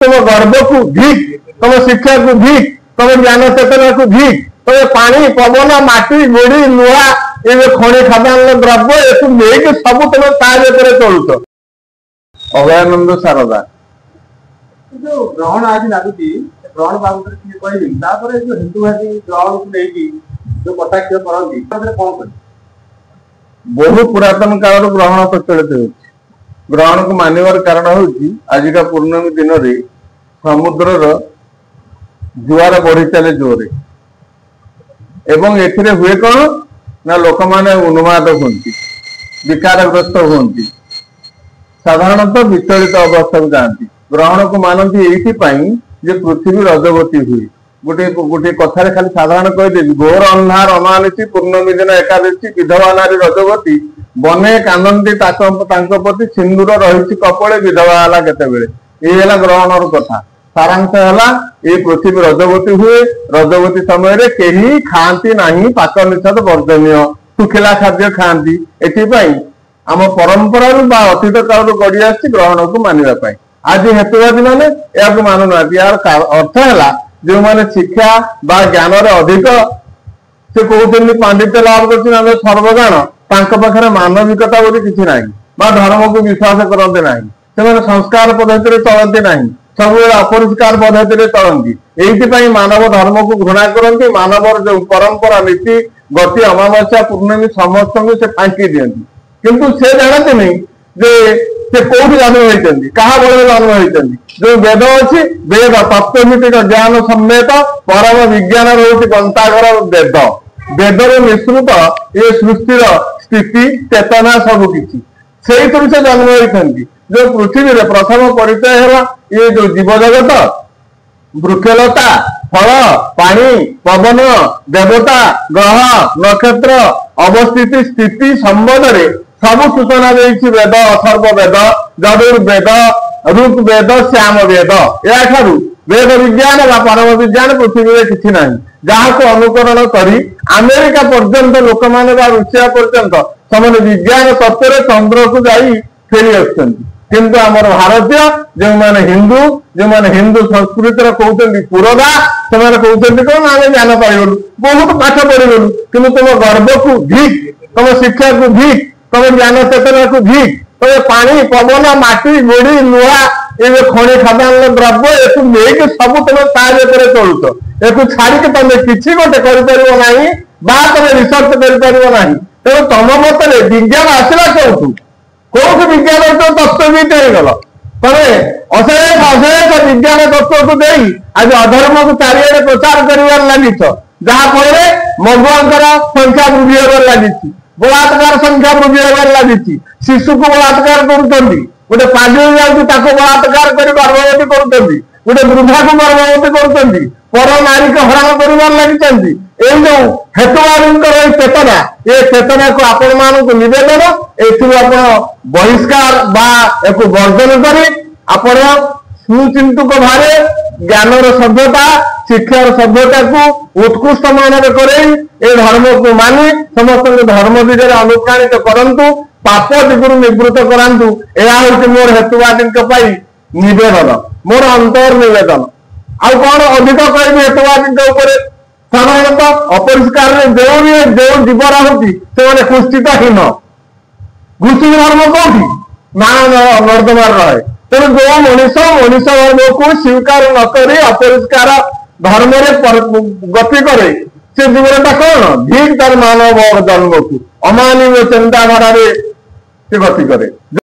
तुम गर्भ को धिक, तुम शिक्षा को धिक, तुम ज्ञान चेतना को धिक, तुम पानी पवन माटी गोड़ी लुहा ये खनि खदान द्रव्य ये नहीं सब तुम तार चलुच। अभयानंद सारदा जो ग्रहण आज लगुच ग्रहण बाबद कहली जो हिंदुवादी ग्रहण को लेकिन जो कटाक्ष करती कौन कर बहु पुरातन काल ग्रहण प्रचलित हो ग्रहण को मानवर कारण हूँ आजिका पूर्णमी दिन में समुद्र जुआर बढ़ी चले जोरे एवं एथिरे हुए कौन ना लोक माने उन्माद होती विकारग्रस्त होती साधारणतः विचलित अवस्था को जाती ग्रहण को मानती ये पृथ्वी रजवती हुई गोटे गोटे कथार खाली साधारण कहदेवी घोर अंधार अमानिशी पूर्णमी दिन एकादशी विधवा नारी रजवती बने कांदती प्रति सिंदूर रही कपड़े विधवा है केतबेले ये ग्रहण कथा सारांश है ये पृथ्वी रजवती हुए रजवती समय कहीं खाती ना पाक निषेध वर्जनीय सुखिला खाद्य खाती एपाई आम परंपरा अतीत काल गढ़ी आसी ग्रहण को मानवाई आज हेतुवादी मैंने या मानुना यार अर्थ है जो मैंने शिक्षा बा ज्ञान अधिक से कहते पांडित्य लाभ कर सर्वज्ञान पाखे मानविकता बोली किसी ना धर्म को विश्वास करते ना से संस्कार पद्धति चलते ना सब अपरिष्कार पद्धति चलती यही मानव धर्म को घृणा करती मानवर जो परंपरा नीति गति अमावस्या पूर्णमी समस्त को से फांकी दिखती किंतु से जानते नहीं जे कौटी जन्म होती क्या बल जन्म होती जो वेद अच्छी वेद तत्वभित्तिक ज्ञान समेत परम विज्ञान रोचे ग्रंथागर वेद वेदर मिश्रित ये सृष्टि स्थिति चेतना सबकि से जन्म होती जो पृथ्वी प्रथम परिचय है ये जो जीव जगत वृक्षलता फल पानी पवन देवता ग्रह नक्षत्र अवस्थिति स्थिति संबंध सब सूचना देती वेद अथर्व वेद यजुर्वेद ऋग वेद श्याम वेद या वेद विज्ञान परम विज्ञान पृथ्वी में किसी ना जहाँ को अनुकरण करी अमेरिका पर्यंत लोक मैंने रुषिया पर्यंत से विज्ञान तत्व चंद्र को जाई फेरी आसुँच आमर भारतीय जो मैंने हिंदू संस्कृति कहते पुरोधा से कहते कौन आम ज्ञान पाइलु बहुत पाठ पढ़ीगलु कि तुम गर्भ को धिक, तुम शिक्षा को धिक, तुम ज्ञान चेतना को धिक, तुम पानी पवन माटी गोड़ी लुहा ये खनि खदान द्रव्य ये नहीं सब तुम तार चलुच या छाड़ी तुम किसी गोटे करना तुम रिसर्च करना तेणु तुम मत विज्ञान आसला कौटू कौट विज्ञान तो तत्वविद होगल तमे अशेष विज्ञान तत्व को दे आज अधर्म को चारिड़े प्रचार कर लगिच जहाँफल मगुआंकर संख्या वृद्धि होगा लगी बलात्कार संख्या वृद्धि होगा लगी शिशु को बलात्कार कर गोटे पांडे जाऊँ बलात्कार कर गर्भवती कर गोटे वृद्धा को गर्भवती कर पर नारी को हरण कर लगी जो हेतुवादी चेतना ये चेतना को आपण मान नवेदन ये बहिष्कार वर्जन कर सुचिंतुक भाव ज्ञानर सभ्यता शिक्षार सभ्यता को उत्कृष्ट मानव करे धर्म को मानि समस्त धर्म दिगरे अनुप्राणित करंतु पाप दिगुरु निवृत्त करांतु यह हूँ मोर हेतुवादी नवेदन मोर अंतर नवेदन आउ कौन अधिक कह हेतुवादी साधारणतः अपरिष्कार जो जीव रही से पुष्टिताहीन घुषी धर्म कौटी ना नर्दमार रहे तेणु जो मनीष धर्म को स्वीकार नक अपरिष्कार धर्म गति करे से जीवनटा कौन धिक तार मानव जन्म को अमानवीय चिंताधारा से गति करे।